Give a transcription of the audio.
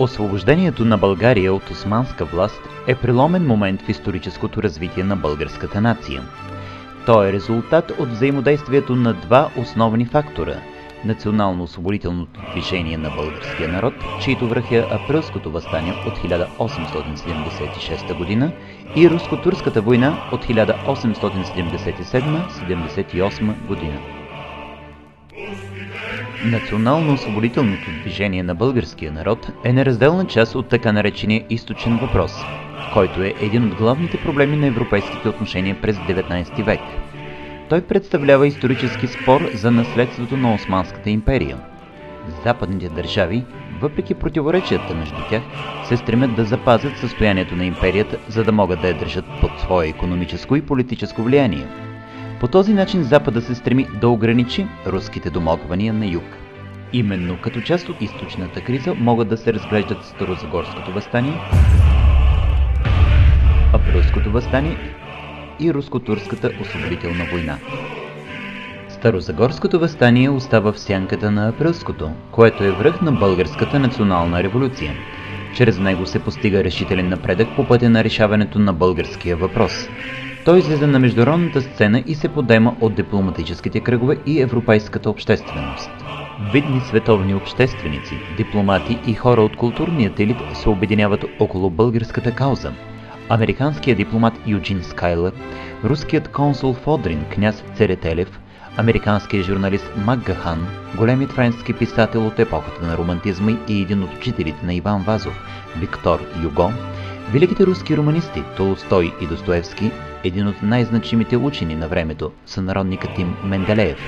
Освобождението на България от османска власт е преломен момент в историческото развитие на българската нация. Той е резултат от взаимодействието на два основни фактора – национално-освободителното движение на българския народ, чието връх е Априлското въстание от 1876 г. и Руско-турската война от 1877-78 г. Национално-освободителното движение на българския народ е неразделна част от така наречения източен въпрос, който е един от главните проблеми на европейските отношения през 19 век. Той представлява исторически спор за наследството на Османската империя. Западните държави, въпреки противоречията между тях, се стремят да запазят състоянието на империята, за да могат да я държат под свое икономическо и политическо влияние. По този начин Запада се стреми да ограничи руските домогвания на юг. Именно като част от източната криза могат да се разглеждат Старозагорското въстание, Априлското въстание и Руско-турската освободителна война. Старозагорското въстание остава в сянката на Априлското, което е връх на българската национална революция. Чрез него се постига решителен напредък по пътя на решаването на българския въпрос. Той излиза на международната сцена и се подема от дипломатическите кръгове и европейската общественост. Видни световни общественици, дипломати и хора от културният елит се обединяват около българската кауза. Американският дипломат Юджин Скайлър, руският консул Фодрин княз Церетелев, американският журналист Макгахан, големият френски писател от епохата на романтизма и един от учителите на Иван Вазов, Виктор Юго, великите руски романисти Толстой и Достоевски, един от най-значимите учени на времето, сънародникът им Менделеев.